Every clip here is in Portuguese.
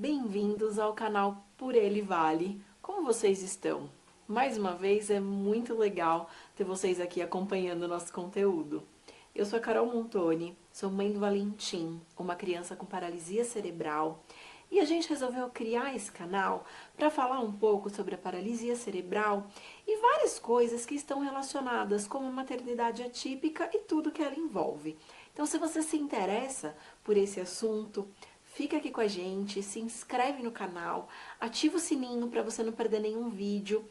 Bem-vindos ao canal Por Ele Vale. Como vocês estão? Mais uma vez é muito legal ter vocês aqui acompanhando o nosso conteúdo. Eu sou a Carol Montoni, sou mãe do Valentim, uma criança com paralisia cerebral, e a gente resolveu criar esse canal para falar um pouco sobre a paralisia cerebral e várias coisas que estão relacionadas, como a maternidade atípica e tudo que ela envolve. Então, se você se interessa por esse assunto, fica aqui com a gente, se inscreve no canal, ativa o sininho para você não perder nenhum vídeo.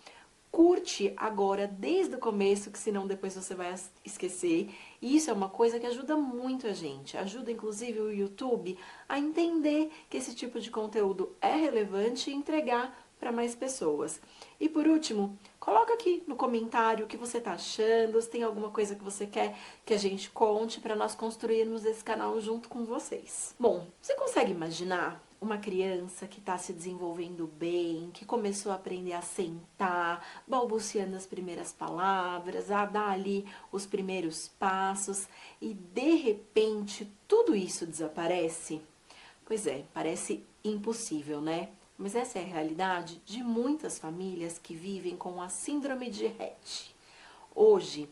Curte agora desde o começo, que senão depois você vai esquecer. E isso é uma coisa que ajuda muito a gente. Ajuda inclusive o YouTube a entender que esse tipo de conteúdo é relevante e entregar para mais pessoas. E por último, coloca aqui no comentário o que você está achando, se tem alguma coisa que você quer que a gente conte para nós construirmos esse canal junto com vocês. Bom, você consegue imaginar uma criança que está se desenvolvendo bem, que começou a aprender a sentar, balbuciando as primeiras palavras, a dar ali os primeiros passos e de repente tudo isso desaparece? Pois é, parece impossível, né? Mas essa é a realidade de muitas famílias que vivem com a síndrome de Rett. Hoje,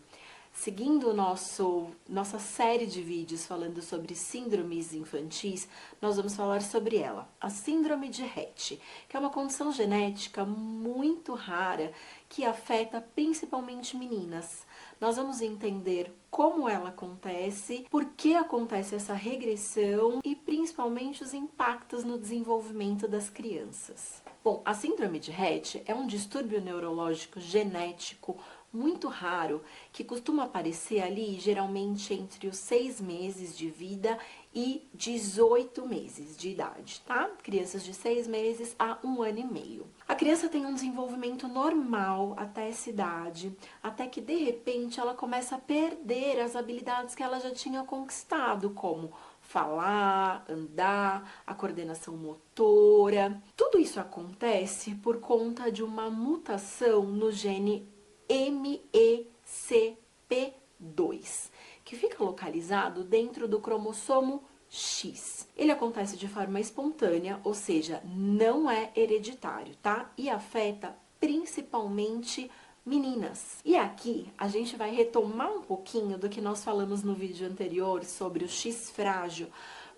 seguindo nossa série de vídeos falando sobre síndromes infantis, nós vamos falar sobre ela, a síndrome de Rett, que é uma condição genética muito rara que afeta principalmente meninas. Nós vamos entender como ela acontece, por que acontece essa regressão e principalmente os impactos no desenvolvimento das crianças. Bom, a síndrome de Rett é um distúrbio neurológico genético muito raro, que costuma aparecer ali geralmente entre os 6 meses de vida e 18 meses de idade, tá? Crianças de 6 meses a 1 ano e meio. A criança tem um desenvolvimento normal até essa idade, até que de repente ela começa a perder as habilidades que ela já tinha conquistado, como falar, andar, a coordenação motora. Tudo isso acontece por conta de uma mutação no gene MECP2, que fica localizado dentro do cromossomo X. Ele acontece de forma espontânea, ou seja, não é hereditário, tá? E afeta principalmente meninas. E aqui a gente vai retomar um pouquinho do que nós falamos no vídeo anterior sobre o X frágil,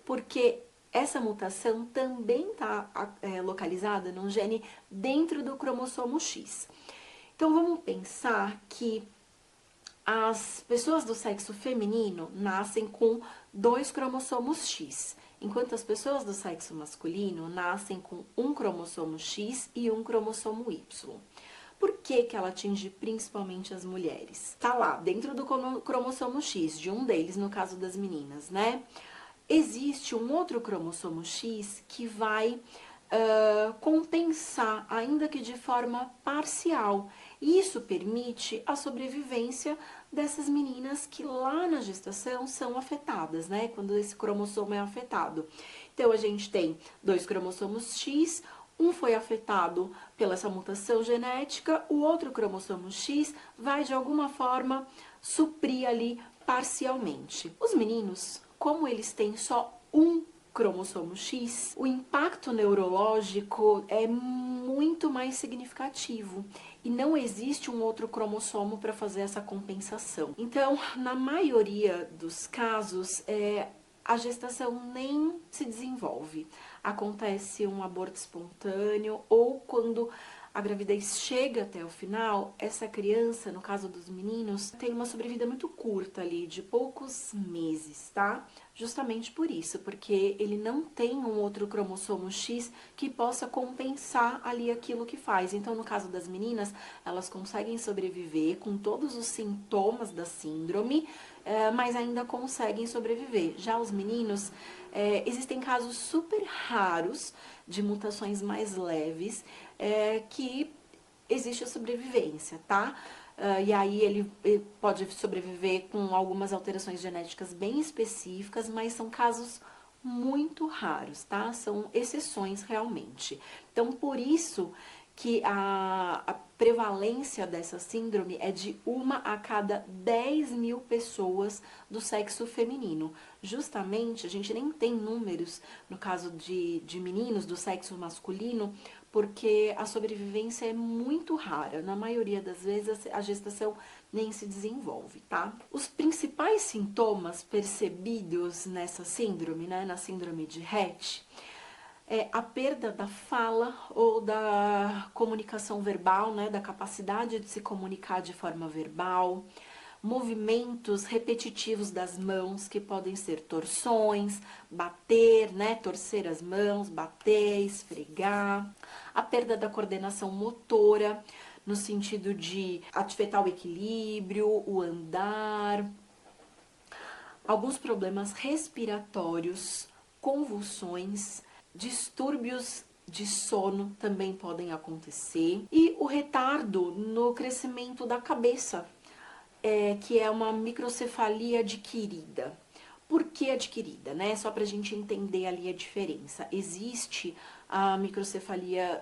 porque essa mutação também está localizada num gene dentro do cromossomo X. Então vamos pensar que as pessoas do sexo feminino nascem com 2 cromossomos X, enquanto as pessoas do sexo masculino nascem com um cromossomo X e um cromossomo Y. Por que que ela atinge principalmente as mulheres? Tá lá, dentro do cromossomo X, de um deles, no caso das meninas, né? Existe um outro cromossomo X que vai compensar, ainda que de forma parcial. E isso permite a sobrevivência dessas meninas que lá na gestação são afetadas, né? Quando esse cromossomo é afetado. Então, a gente tem 2 cromossomos X, um foi afetado pela essa mutação genética, o outro cromossomo X vai de alguma forma suprir ali parcialmente. Os meninos, como eles têm só um cromossomo X, o impacto neurológico é muito mais significativo e não existe um outro cromossomo para fazer essa compensação. Então, na maioria dos casos, a gestação nem se desenvolve. Acontece um aborto espontâneo ou quando a gravidez chega até o final, essa criança, no caso dos meninos, tem uma sobrevida muito curta ali, de poucos meses, tá? Justamente por isso, porque ele não tem um outro cromossomo X que possa compensar ali aquilo que faz. Então, no caso das meninas, elas conseguem sobreviver com todos os sintomas da síndrome, mas ainda conseguem sobreviver. Já os meninos, existem casos super raros de mutações mais leves, que existe a sobrevivência, tá? E aí ele pode sobreviver com algumas alterações genéticas bem específicas, mas são casos muito raros, tá? São exceções realmente. Então, por isso que a prevalência dessa síndrome é de 1 a cada 10.000 pessoas do sexo feminino. Justamente, a gente nem tem números no caso de meninos do sexo masculino, porque a sobrevivência é muito rara. Na maioria das vezes, a gestação nem se desenvolve, tá? Os principais sintomas percebidos nessa síndrome, né, na síndrome de Rett, é a perda da fala ou da comunicação verbal, né, da capacidade de se comunicar de forma verbal, movimentos repetitivos das mãos, que podem ser torções, bater, né, torcer as mãos, bater, esfregar, a perda da coordenação motora, no sentido de afetar o equilíbrio, o andar, alguns problemas respiratórios, convulsões, distúrbios de sono também podem acontecer, e o retardo no crescimento da cabeça, que é uma microcefalia adquirida. Por que adquirida, né? Só para a gente entender ali a diferença. Existe a microcefalia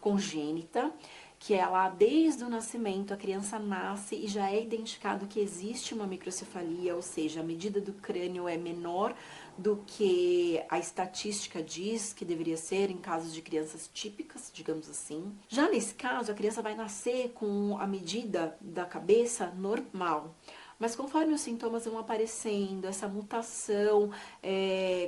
congênita, que é lá desde o nascimento, a criança nasce e já é identificado que existe uma microcefalia, ou seja, a medida do crânio é menor do que a estatística diz que deveria ser em casos de crianças típicas, digamos assim. Já nesse caso, a criança vai nascer com a medida da cabeça normal. Mas conforme os sintomas vão aparecendo, essa mutação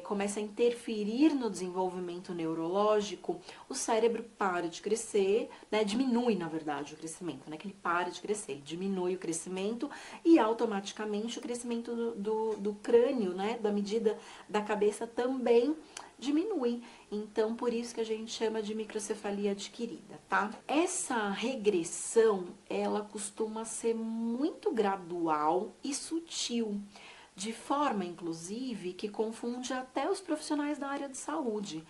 começa a interferir no desenvolvimento neurológico, o cérebro para de crescer, né, diminui, na verdade, o crescimento, né, que ele para de crescer, ele diminui o crescimento e automaticamente o crescimento do crânio, né, da medida da cabeça também diminui. Então, por isso que a gente chama de microcefalia adquirida, tá? Essa regressão, ela costuma ser muito gradual e sutil, de forma, inclusive, que confunde até os profissionais da área de saúde.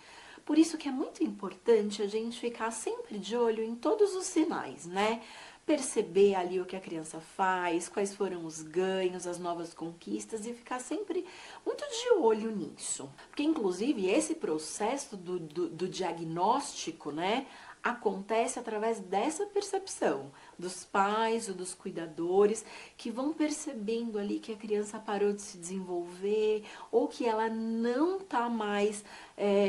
Por isso que é muito importante a gente ficar sempre de olho em todos os sinais, né? Perceber ali o que a criança faz, quais foram os ganhos, as novas conquistas e ficar sempre muito de olho nisso. Porque, inclusive, esse processo do diagnóstico, né, acontece através dessa percepção dos pais ou dos cuidadores que vão percebendo ali que a criança parou de se desenvolver ou que ela não tá mais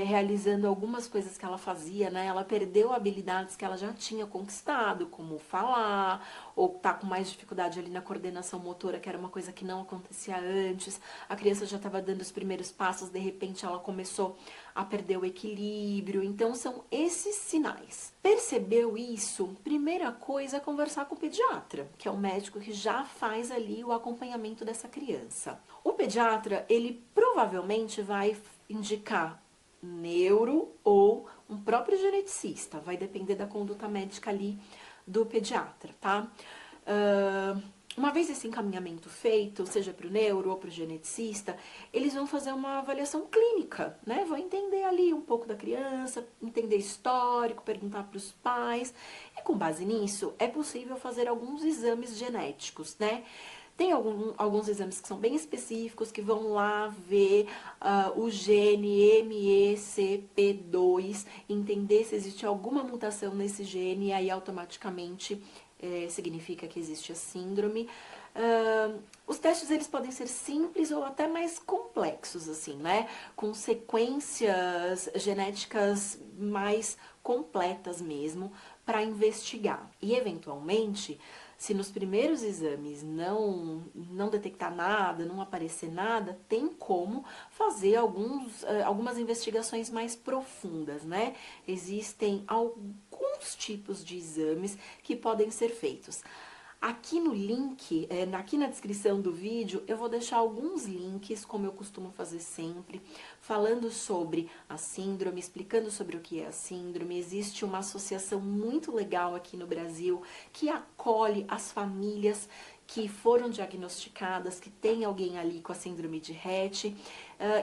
realizando algumas coisas que ela fazia, né? Ela perdeu habilidades que ela já tinha conquistado, como falar, ou tá com mais dificuldade ali na coordenação motora, que era uma coisa que não acontecia antes. A criança já estava dando os primeiros passos, de repente ela começou a perder o equilíbrio. Então são esses sinais. Percebeu isso? Primeira coisa é conversar com o pediatra, que é o médico que já faz ali o acompanhamento dessa criança. O pediatra, ele provavelmente vai indicar neuro ou um próprio geneticista, vai depender da conduta médica ali do pediatra, tá? Uma vez esse encaminhamento feito, seja para o neuro ou para o geneticista, eles vão fazer uma avaliação clínica, né? Vão entender ali um pouco da criança, entender histórico, perguntar para os pais. E com base nisso, é possível fazer alguns exames genéticos, né? Tem alguns exames que são bem específicos, que vão lá ver o gene MECP2, entender se existe alguma mutação nesse gene, e aí automaticamente significa que existe a síndrome. Os testes, eles podem ser simples ou até mais complexos, assim, né? Com sequências genéticas mais completas mesmo, para investigar. E, eventualmente, se nos primeiros exames não detectar nada, não aparecer nada, tem como fazer algumas investigações mais profundas, né? Existem alguns tipos de exames que podem ser feitos. Aqui no link, aqui na descrição do vídeo, eu vou deixar alguns links, como eu costumo fazer sempre, falando sobre a síndrome, explicando sobre o que é a síndrome. Existe uma associação muito legal aqui no Brasil que acolhe as famílias que foram diagnosticadas, que tem alguém ali com a síndrome de Rett,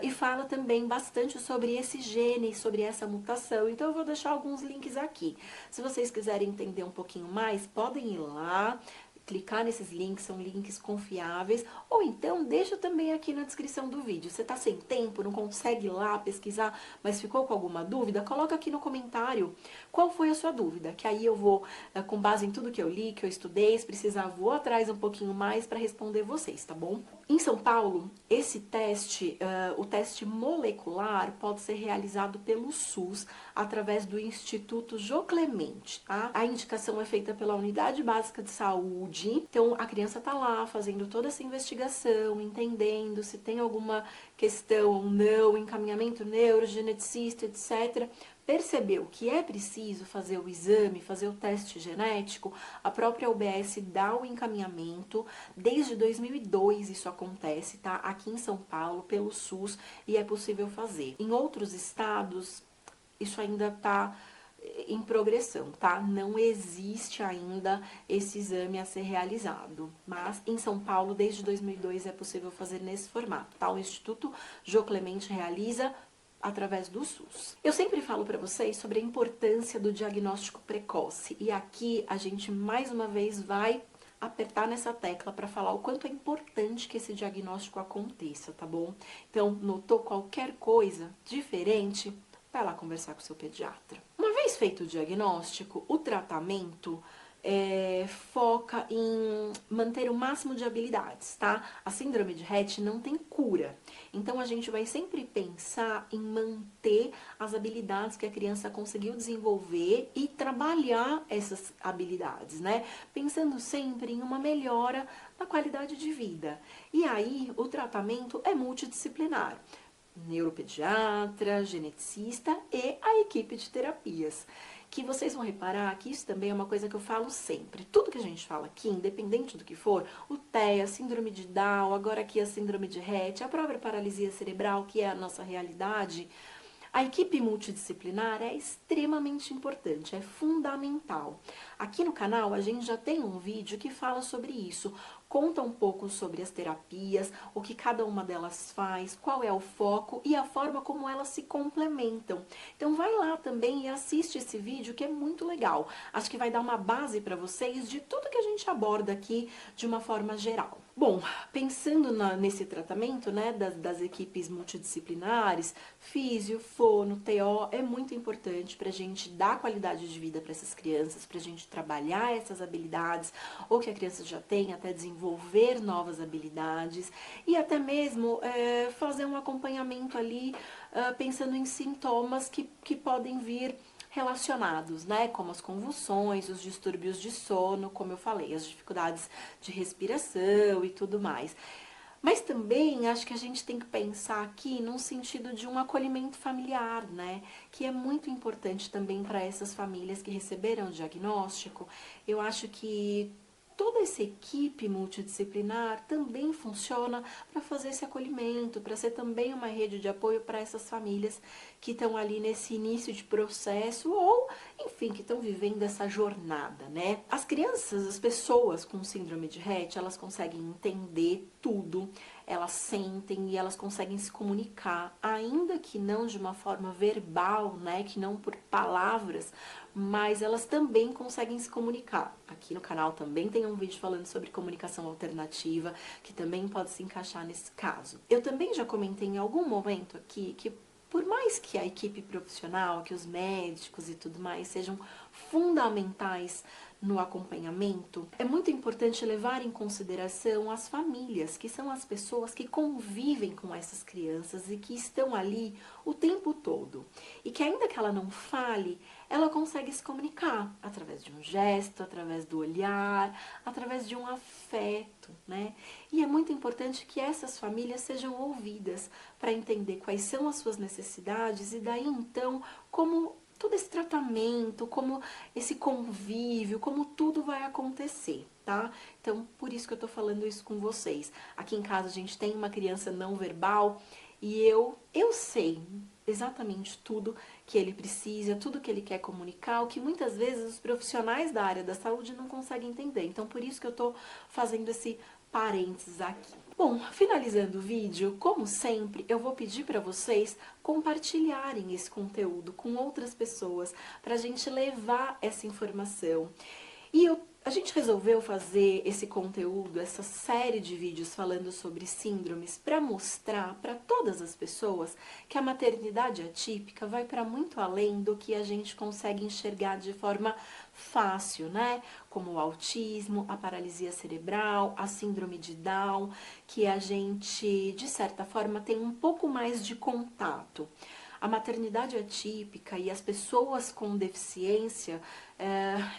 e fala também bastante sobre esse gene, sobre essa mutação. Então eu vou deixar alguns links aqui. Se vocês quiserem entender um pouquinho mais, podem ir lá, clicar nesses links, são links confiáveis, ou então deixa também aqui na descrição do vídeo. Você tá sem tempo, não consegue ir lá pesquisar, mas ficou com alguma dúvida? Coloca aqui no comentário qual foi a sua dúvida, que aí eu vou, com base em tudo que eu li, que eu estudei, se precisar vou atrás um pouquinho mais para responder vocês, tá bom? Em São Paulo, esse teste, o teste molecular, pode ser realizado pelo SUS através do Instituto Jô Clemente, tá? A indicação é feita pela Unidade Básica de Saúde, então a criança tá lá fazendo toda essa investigação, entendendo se tem alguma questão ou não, encaminhamento neurogeneticista, etc. Percebeu que é preciso fazer o exame, fazer o teste genético, a própria UBS dá o encaminhamento. Desde 2002 isso acontece, tá? Aqui em São Paulo, pelo SUS, e é possível fazer. Em outros estados, isso ainda tá em progressão, tá? Não existe ainda esse exame a ser realizado, mas em São Paulo, desde 2002, é possível fazer nesse formato, tá? O Instituto Jô Clemente realiza através do SUS. Eu sempre falo para vocês sobre a importância do diagnóstico precoce, e aqui a gente mais uma vez vai apertar nessa tecla para falar o quanto é importante que esse diagnóstico aconteça, tá bom? Então, notou qualquer coisa diferente, vai lá conversar com o seu pediatra. Uma vez feito o diagnóstico, o tratamento foca em manter o máximo de habilidades, tá? A síndrome de Rett não tem cura, então a gente vai sempre pensar em manter as habilidades que a criança conseguiu desenvolver e trabalhar essas habilidades, né? Pensando sempre em uma melhora na qualidade de vida. E aí, o tratamento é multidisciplinar. Neuropediatra, geneticista e a equipe de terapias. Que vocês vão reparar que isso também é uma coisa que eu falo sempre. Tudo que a gente fala aqui, independente do que for, o TEA, síndrome de Down, agora aqui a síndrome de Rett, a própria paralisia cerebral, que é a nossa realidade, a equipe multidisciplinar é extremamente importante, é fundamental. Aqui no canal a gente já tem um vídeo que fala sobre isso, conta um pouco sobre as terapias, o que cada uma delas faz, qual é o foco e a forma como elas se complementam. Então vai lá também e assiste esse vídeo que é muito legal. Acho que vai dar uma base para vocês de tudo que a gente aborda aqui de uma forma geral. Bom, pensando nesse tratamento, né, das equipes multidisciplinares, físio, fono, TO, é muito importante para a gente dar qualidade de vida para essas crianças, para a gente trabalhar essas habilidades, ou que a criança já tem, até desenvolver novas habilidades, e até mesmo fazer um acompanhamento ali, pensando em sintomas que podem vir relacionados, né, como as convulsões, os distúrbios de sono, como eu falei, as dificuldades de respiração e tudo mais. Mas também acho que a gente tem que pensar aqui num sentido de um acolhimento familiar, né, que é muito importante também para essas famílias que receberam o diagnóstico. Eu acho que toda essa equipe multidisciplinar também funciona para fazer esse acolhimento, para ser também uma rede de apoio para essas famílias que estão ali nesse início de processo ou, enfim, que estão vivendo essa jornada, né? As crianças, as pessoas com síndrome de Rett, elas conseguem entender tudo, elas sentem e elas conseguem se comunicar, ainda que não de uma forma verbal, né, que não por palavras, mas elas também conseguem se comunicar. Aqui no canal também tem um vídeo falando sobre comunicação alternativa, que também pode se encaixar nesse caso. Eu também já comentei em algum momento aqui que por mais que a equipe profissional, que os médicos e tudo mais sejam fundamentais no acompanhamento, é muito importante levar em consideração as famílias, que são as pessoas que convivem com essas crianças e que estão ali o tempo todo. E que ainda que ela não fale, ela consegue se comunicar através de um gesto, através do olhar, através de um afeto, né? E é muito importante que essas famílias sejam ouvidas para entender quais são as suas necessidades e daí então como todo esse tratamento, como esse convívio, como tudo vai acontecer, tá? Então, por isso que eu tô falando isso com vocês. Aqui em casa a gente tem uma criança não verbal e eu sei exatamente tudo que ele precisa, tudo que ele quer comunicar, o que muitas vezes os profissionais da área da saúde não conseguem entender. Então, por isso que eu tô fazendo esse parênteses aqui. Bom, finalizando o vídeo, como sempre, eu vou pedir para vocês compartilharem esse conteúdo com outras pessoas, para a gente levar essa informação. E a gente resolveu fazer esse conteúdo, essa série de vídeos falando sobre síndromes, para mostrar para todas as pessoas que a maternidade atípica vai para muito além do que a gente consegue enxergar de forma fácil, né? Como o autismo, a paralisia cerebral, a síndrome de Down, que a gente, de certa forma, tem um pouco mais de contato. A maternidade atípica e as pessoas com deficiência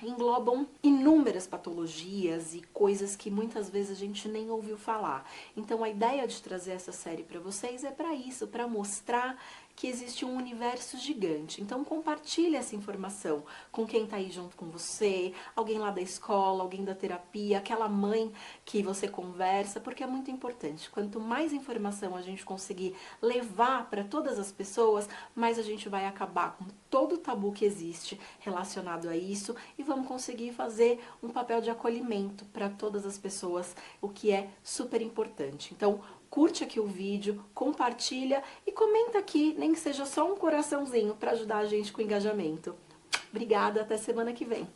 englobam inúmeras patologias e coisas que muitas vezes a gente nem ouviu falar. Então a ideia de trazer essa série para vocês é para isso, para mostrar que existe um universo gigante. Então compartilhe essa informação com quem está aí junto com você, alguém lá da escola, alguém da terapia, aquela mãe que você conversa, porque é muito importante. Quanto mais informação a gente conseguir levar para todas as pessoas, mais a gente vai acabar com todo o tabu que existe relacionado a isso e vamos conseguir fazer um papel de acolhimento para todas as pessoas, o que é super importante. Então, curte aqui o vídeo, compartilha e comenta aqui, nem que seja só um coraçãozinho para ajudar a gente com o engajamento. Obrigada, até semana que vem.